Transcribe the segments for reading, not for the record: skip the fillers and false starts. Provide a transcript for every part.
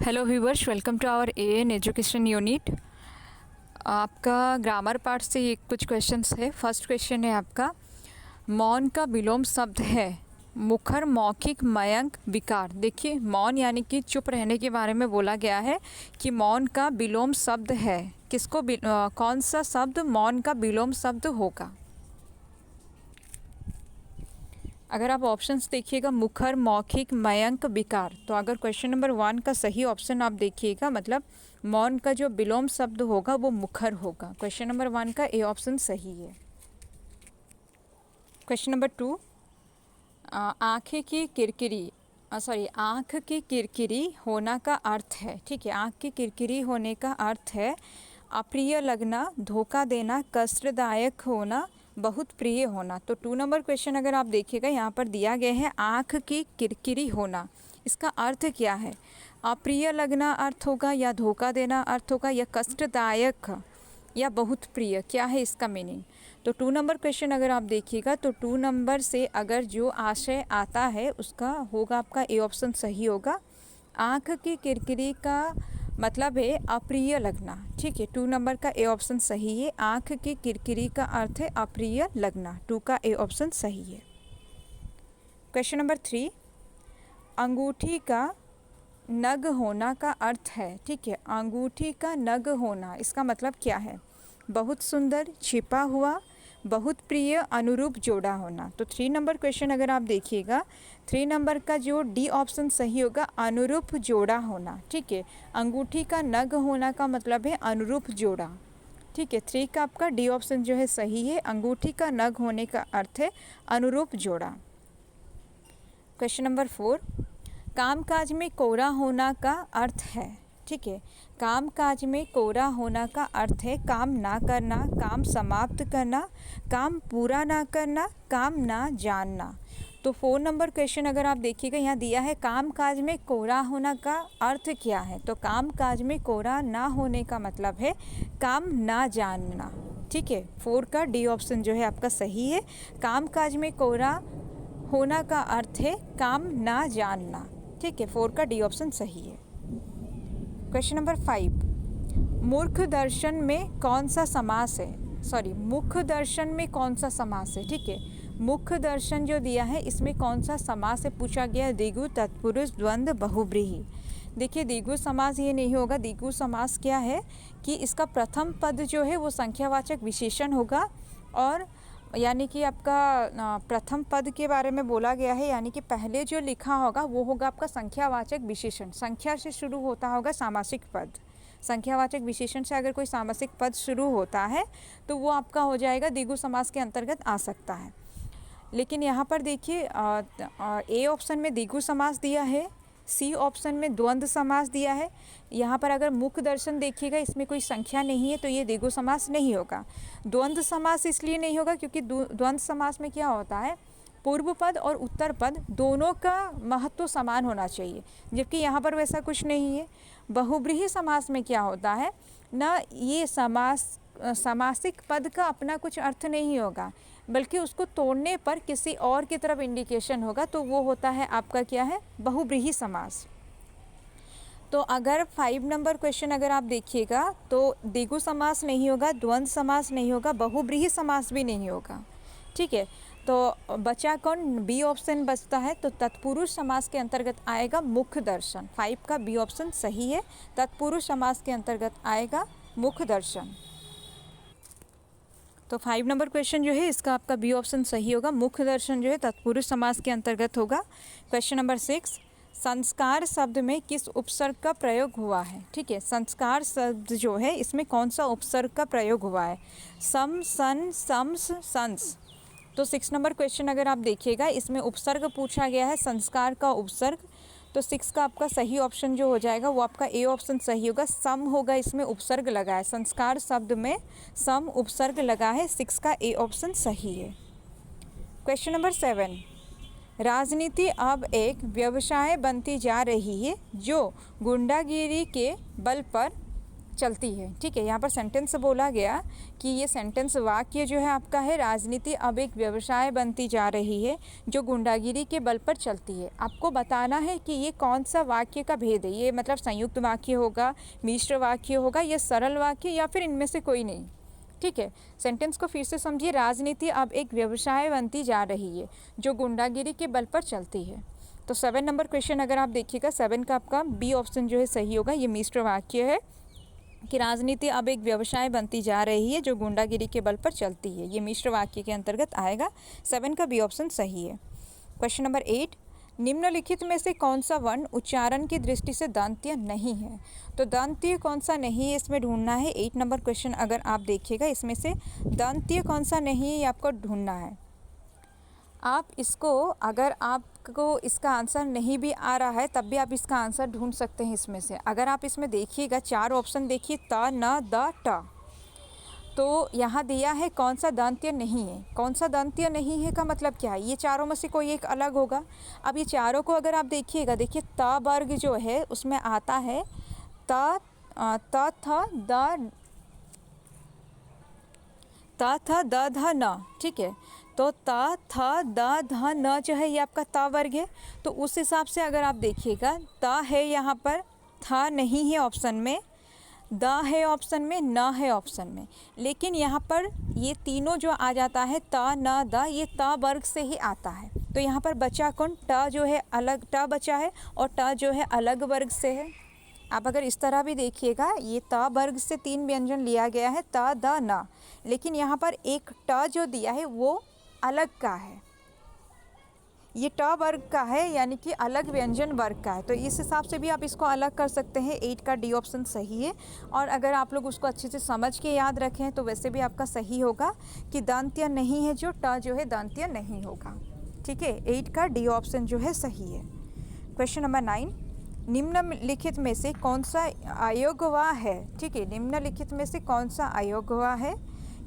Hello viewers, welcome to our AN education unit. आपका grammar part से ये कुछ क्वेश्चंस है। फर्स्ट क्वेश्चन है आपका, मौन का विलोम शब्द है मुखर, मौखिक, मयंक, विकार। देखिए, मौन यानी कि चुप रहने के बारे में बोला गया है कि मौन का विलोम शब्द है। किसको कौन सा शब्द मौन का विलोम शब्द होगा? अगर आप ऑप्शंस देखिएगा, मुखर, मौखिक, मयंक, विकार, तो अगर क्वेश्चन नंबर 1 का सही ऑप्शन आप देखिएगा, मतलब मौन का जो विलोम शब्द होगा वो मुखर होगा। क्वेश्चन नंबर 1 का ए ऑप्शन सही है। क्वेश्चन नंबर 2, आँखें की किरकिरी आँख की किरकिरी होना का अर्थ है, ठीक है, आँख की किरकिरी होने का अर्थ है अप्रिय लगना, धोखा देना, कष्टदायक होना, बहुत प्रिय होना। तो 2 नंबर क्वेश्चन अगर आप देखिएगा, यहाँ पर दिया गया है आँख की किरकिरी होना, इसका अर्थ क्या है? अप्रिय लगना अर्थ होगा, या धोखा देना अर्थ होगा, या कष्टदायक, या बहुत प्रिय, क्या है इसका मीनिंग? तो 2 नंबर क्वेश्चन अगर आप देखिएगा तो 2 नंबर से अगर जो आशय आता है उसका होगा आपका ए ऑप्शन सही होगा। आँख की किरकिरी का मतलब है अप्रिय लगना, ठीक है, 2 नंबर का ए ऑप्शन सही है। आँख की किरकिरी का अर्थ है अप्रिय लगना, 2 का ए ऑप्शन सही है। क्वेश्चन नंबर 3, अंगूठी का नग होना का अर्थ है, ठीक है, अंगूठी का नग होना, इसका मतलब क्या है? बहुत सुंदर, छिपा हुआ, बहुत प्रिय, अनुरूप जोड़ा होना। तो 3 नंबर क्वेश्चन अगर आप देखिएगा, 3 नंबर का जो डी ऑप्शन सही होगा, अनुरूप जोड़ा होना, ठीक है, अंगूठी का नग होना का मतलब है अनुरूप जोड़ा, ठीक है, 3 का आपका डी ऑप्शन जो है सही है। अंगूठी का नग होने का अर्थ है अनुरूप जोड़ा। क्वेश्चन नंबर 4, कामकाज में कोरा होना का अर्थ है, ठीक है, कामकाज में कोरा होना का अर्थ है काम ना करना, काम समाप्त करना, काम पूरा ना करना, काम ना जानना। तो 4 नंबर क्वेश्चन अगर आप देखिएगा, यहाँ दिया है कामकाज में कोरा होना का अर्थ क्या है? तो कामकाज में कोरा ना होने का मतलब है काम ना जानना, ठीक है, 4 का डी ऑप्शन जो है आपका सही है। कामकाज में कोरा होना का अर्थ है काम ना जानना, ठीक है, 4 का डी ऑप्शन सही है। क्वेश्चन नंबर 5, मूर्ख दर्शन में कौन सा समास है? मुख्य दर्शन में कौन सा समास है, ठीक है, मुख्य दर्शन जो दिया है इसमें कौन सा समास है पूछा गया? द्विगु, तत्पुरुष, द्वंद्व, बहुव्रीहि। देखिए, द्विगु समास ये नहीं होगा। द्विगु समास क्या है कि इसका प्रथम पद जो है वो संख्यावाचक विशेषण होगा, और यानी कि आपका प्रथम पद के बारे में बोला गया है, यानी कि पहले जो लिखा होगा वो होगा आपका संख्यावाचक विशेषण। संख्या से शुरू होता होगा सामासिक पद, संख्यावाचक विशेषण से अगर कोई सामासिक पद शुरू होता है तो वो आपका हो जाएगा द्विगु समास के अंतर्गत आ सकता है। लेकिन यहाँ पर देखिए, ए ऑप्शन में द्विगु समास दिया है, सी ऑप्शन में द्वंद्व समास दिया है। यहाँ पर अगर मुख्य दर्शन देखिएगा, इसमें कोई संख्या नहीं है तो ये द्विगु समास नहीं होगा। द्वंद्व समास इसलिए नहीं होगा क्योंकि द्वंद्व समास में क्या होता है, पूर्व पद और उत्तर पद दोनों का महत्व समान होना चाहिए, जबकि यहाँ पर वैसा कुछ नहीं है। बहुव्रीहि समास में क्या होता है ना, ये सामासिक पद का अपना कुछ अर्थ नहीं होगा, बल्कि उसको तोड़ने पर किसी और की तरफ इंडिकेशन होगा, तो वो होता है आपका क्या है, बहुव्रीहि समास। तो अगर 5 नंबर क्वेश्चन अगर आप देखिएगा तो द्विगु समास नहीं होगा, द्वंद्व समास नहीं होगा, बहुव्रीहि समास भी नहीं होगा, ठीक है। तो बचा कौन? बी ऑप्शन बचता है, तो तत्पुरुष समास के अंतर्गत आएगा मुख्य दर्शन। 5 का बी ऑप्शन सही है, तत्पुरुष समास के अंतर्गत आएगा मुख्य दर्शन। तो 5 नंबर क्वेश्चन जो है इसका आपका बी ऑप्शन सही होगा, मुख्य दर्शन जो है तत्पुरुष समास के अंतर्गत होगा। क्वेश्चन नंबर 6, संस्कार शब्द में किस उपसर्ग का प्रयोग हुआ है, ठीक है, संस्कार शब्द जो है इसमें कौन सा उपसर्ग का प्रयोग हुआ है? सम, सन, सम्स, संस। तो 6 नंबर क्वेश्चन अगर आप देखिएगा, इसमें उपसर्ग पूछा गया है, संस्कार का उपसर्ग। तो 6 का आपका सही ऑप्शन जो हो जाएगा वो आपका ए ऑप्शन सही होगा, सम होगा, इसमें उपसर्ग लगा है, संस्कार शब्द में सम उपसर्ग लगा है, 6 का ए ऑप्शन सही है। क्वेश्चन नंबर 7, राजनीति अब एक व्यवसाय बनती जा रही है जो गुंडागिरी के बल पर चलती है। ठीक है, यहाँ पर सेंटेंस बोला गया कि ये सेंटेंस वाक्य जो है आपका है, राजनीति अब एक व्यवसाय बनती जा रही है जो गुंडागिरी के बल पर चलती है। आपको बताना है कि ये कौन सा वाक्य का भेद है, ये मतलब संयुक्त वाक्य होगा, मिश्र वाक्य होगा, या सरल वाक्य, या फिर इनमें से कोई नहीं। ठीक है, सेंटेंस को फिर से समझिए। राजनीति अब एक व्यवसाय बनती जा रही है जो गुंडागिरी के बल पर चलती है। तो 7 नंबर क्वेश्चन अगर आप देखिएगा, 7 का आपका बी ऑप्शन जो है सही होगा। ये मिश्र वाक्य है कि राजनीति अब एक व्यवसाय बनती जा रही है जो गुंडागिरी के बल पर चलती है, ये मिश्र वाक्य के अंतर्गत आएगा। 7 का बी ऑप्शन सही है। क्वेश्चन नंबर 8, निम्नलिखित में से कौन सा वर्ण उच्चारण की दृष्टि से दंत्य नहीं है? तो दंत्य कौन सा नहीं है इसमें ढूंढना है। 8 नंबर क्वेश्चन अगर आप देखिएगा, इसमें से दंत्य कौन सा नहीं है ये आपको ढूंढना है। आप इसको, अगर आपको इसका आंसर नहीं भी आ रहा है तब भी आप इसका आंसर ढूंढ सकते हैं इसमें से। अगर आप इसमें देखिएगा 4 ऑप्शन देखिए, त, न, द, ट, तो यहाँ दिया है कौन सा दंत्य नहीं है। कौन सा दंत्य नहीं है का मतलब क्या है, ये चारों में से कोई एक अलग होगा। अब ये चारों को अगर आप देखिएगा, देखिए त वर्ग जो है उसमें आता है त, थ, द, ध, न। ठीक है, तो त, थ, द, ध, न जो है ये आपका त वर्ग है। तो उस हिसाब से अगर आप देखिएगा, त है यहाँ पर, थ नहीं है ऑप्शन में, द है ऑप्शन में, न है ऑप्शन में, लेकिन यहाँ पर ये तीनों जो आ जाता है त, न, द, ये त वर्ग से ही आता है। तो यहाँ पर बचा कौन, ट जो है अलग, ट बचा है, और ट जो है अलग वर्ग से है। आप अगर इस तरह भी देखिएगा, ये त वर्ग से 3 व्यंजन लिया गया है, त, द, न, लेकिन यहाँ पर एक ट जो दिया है वो अलग का है, ये ट वर्ग का है, यानी कि अलग व्यंजन वर्ग का है। तो इस हिसाब से भी आप इसको अलग कर सकते हैं। 8 का डी ऑप्शन सही है। और अगर आप लोग उसको अच्छे से समझ के याद रखें तो वैसे भी आपका सही होगा कि दंत्य नहीं है, जो ट जो है दंत्य नहीं होगा। ठीक है, 8 का डी ऑप्शन जो है सही है। क्वेश्चन नंबर 9, निम्नलिखित में से कौन सा अयोग्यवा है? ठीक है, निम्नलिखित में से कौन सा अयोग्यवा है?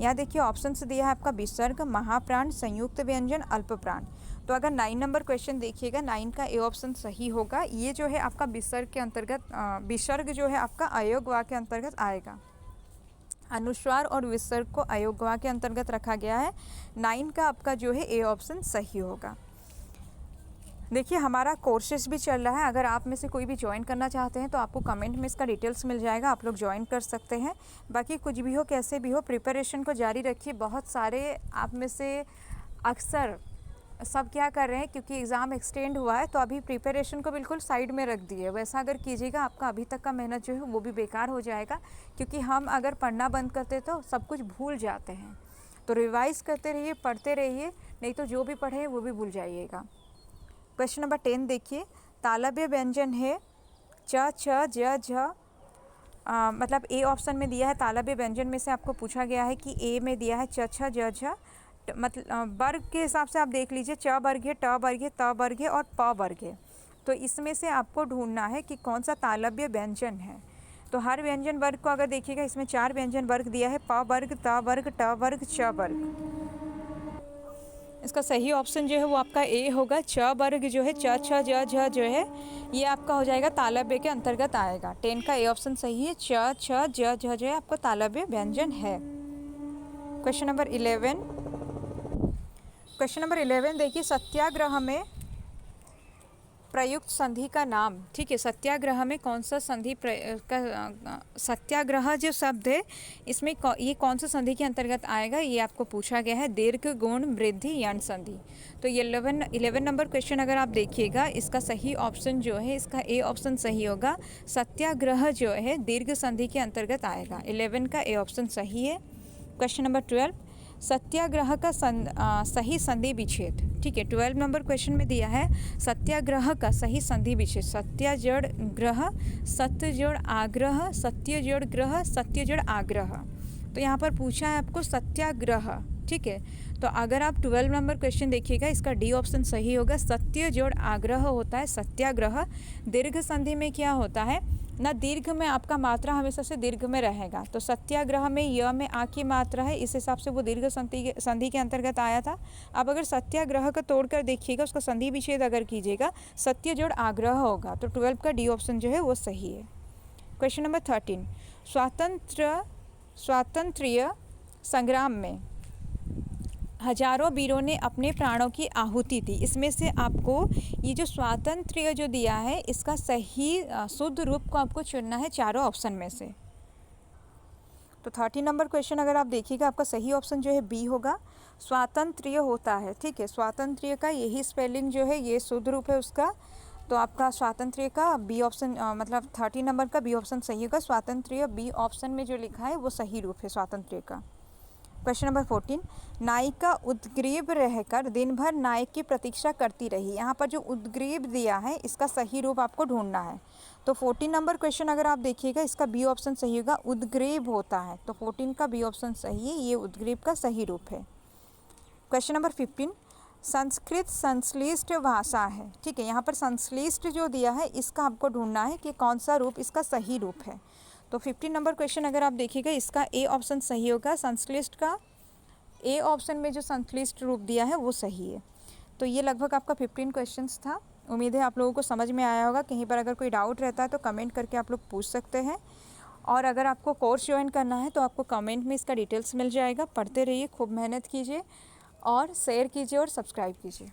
यहाँ देखिए ऑप्शन से दिया है आपका विसर्ग, महाप्राण, संयुक्त व्यंजन, अल्प प्राण। तो अगर 9 नंबर क्वेश्चन देखिएगा, 9 का ए ऑप्शन सही होगा। ये जो है आपका विसर्ग के अंतर्गत, विसर्ग जो है आपका अयोग्यवा के अंतर्गत आएगा। अनुस्वार और विसर्ग को अयोग्यवा के अंतर्गत रखा गया है। 9 का आपका जो है ए ऑप्शन सही होगा। देखिए हमारा कोर्सेज भी चल रहा है, अगर आप में से कोई भी ज्वाइन करना चाहते हैं तो आपको कमेंट में इसका डिटेल्स मिल जाएगा, आप लोग ज्वाइन कर सकते हैं। बाकी कुछ भी हो, कैसे भी हो, प्रिपरेशन को जारी रखिए। बहुत सारे आप में से अक्सर सब क्या कर रहे हैं, क्योंकि एग्ज़ाम एक्सटेंड हुआ है तो अभी प्रिपरेशन को बिल्कुल साइड में रख दिए। वैसा अगर कीजिएगा, आपका अभी तक का मेहनत जो है वो भी बेकार हो जाएगा, क्योंकि हम अगर पढ़ना बंद करते तो सब कुछ भूल जाते हैं। तो रिवाइज़ करते रहिए, पढ़ते रहिए, नहीं तो जो भी पढ़े वो भी भूल जाइएगा। क्वेश्चन नंबर 10 देखिए, तालव्य व्यंजन है च, छ, ज, झ, मतलब ए ऑप्शन में दिया है तालव्य व्यंजन में से आपको पूछा गया है कि ए में दिया है च, छ, ज, झ, मतलब वर्ग के हिसाब से आप देख लीजिए, च वर्ग है, ट वर्ग है, त वर्ग है और प वर्ग है। तो इसमें से आपको ढूंढना है कि कौन सा तालव्य व्यंजन है। तो हर व्यंजन वर्ग को अगर देखिएगा, इसमें 4 व्यंजन वर्ग दिया है, प वर्ग, त वर्ग, ट वर्ग, च वर्ग। इसका सही ऑप्शन जो है वो आपका ए होगा। च वर्ग जो है, च, छ, ज, झ जो है ये आपका हो जाएगा तालव्य के अंतर्गत आएगा। 10 का ए ऑप्शन सही है। च, छ, ज, झ जो है आपका तालव्य व्यंजन है। क्वेश्चन नंबर 11, क्वेश्चन नंबर 11 देखिए, सत्याग्रह में प्रयुक्त संधि का नाम। ठीक है, सत्याग्रह में कौन सा संधि सत्याग्रह जो शब्द है इसमें ये कौन सा संधि के अंतर्गत आएगा, ये आपको पूछा गया है। दीर्घ, गुण, वृद्धि, यण संधि। तो 11 नंबर क्वेश्चन अगर आप देखिएगा, इसका सही ऑप्शन जो है, इसका ए ऑप्शन सही होगा। सत्याग्रह जो है दीर्घ संधि के अंतर्गत आएगा। 11 का ए ऑप्शन सही है। क्वेश्चन नंबर 12, सत्याग्रह का सही संधि विच्छेद। ठीक है, 12 नंबर क्वेश्चन में दिया है सत्याग्रह का सही संधि विच्छेद। सत्या जड़ ग्रह, सत्य जड़ आग्रह, सत्य जड़ ग्रह, सत्य जड़ आग्रह। तो यहाँ पर पूछा है आपको सत्याग्रह। ठीक है, तो अगर आप 12 नंबर क्वेश्चन देखिएगा, इसका डी ऑप्शन सही होगा। सत्य जोड़ आग्रह होता है सत्याग्रह। दीर्घ संधि में क्या होता है ना, दीर्घ में आपका मात्रा हमेशा से दीर्घ में रहेगा। तो सत्याग्रह में य में आ की मात्रा है, इस हिसाब से वो दीर्घ संधि के अंतर्गत आया था। अब अगर सत्याग्रह का तोड़कर देखिएगा, उसका संधि विच्छेद अगर कीजिएगा, सत्य जोड़ आग्रह होगा। तो 12 का डी ऑप्शन जो है वो सही है। क्वेश्चन नंबर 13, स्वातंत्र्य संग्राम में हजारों वीरों ने अपने प्राणों की आहुति दी। इसमें से आपको ये जो स्वातंत्र्य जो दिया है इसका सही शुद्ध रूप को आपको चुनना है चारों ऑप्शन में से। तो 30 नंबर क्वेश्चन अगर आप देखिएगा आपका सही ऑप्शन जो है बी होगा, स्वातंत्र्य होता है। ठीक है, स्वातंत्र्य का यही स्पेलिंग जो है ये शुद्ध रूप है उसका। तो आपका स्वातंत्र्य का बी ऑप्शन मतलब 30 नंबर का बी ऑप्शन सही होगा। स्वातंत्र्य बी ऑप्शन में जो लिखा है वो सही रूप है स्वातंत्र्य का। क्वेश्चन नंबर 14, नायिका उद्ग्रीव रहकर दिन भर नायक की प्रतीक्षा करती रही। यहाँ पर जो उद्ग्रीव दिया है इसका सही रूप आपको ढूंढना है। तो 14 नंबर क्वेश्चन अगर आप देखिएगा इसका बी ऑप्शन सही होगा, उद्ग्रीव होता है। तो 14 का बी ऑप्शन सही है, ये उद्ग्रीव का सही रूप है। क्वेश्चन नंबर 15, संस्कृत संश्लिष्ट भाषा है। ठीक है, यहाँ पर संश्लिष्ट जो दिया है इसका आपको ढूंढना है कि कौन सा रूप इसका सही रूप है। तो 15 नंबर क्वेश्चन अगर आप देखिएगा इसका ए ऑप्शन सही होगा। संश्लिष्ट का ए ऑप्शन में जो संश्लिष्ट रूप दिया है वो सही है। तो ये लगभग आपका 15 क्वेश्चंस था। उम्मीद है आप लोगों को समझ में आया होगा। कहीं पर अगर कोई डाउट रहता है तो कमेंट करके आप लोग पूछ सकते हैं। और अगर आपको कोर्स ज्वाइन करना है तो आपको कमेंट में इसका डिटेल्स मिल जाएगा। पढ़ते रहिए, खूब मेहनत कीजिए और शेयर कीजिए और सब्सक्राइब कीजिए।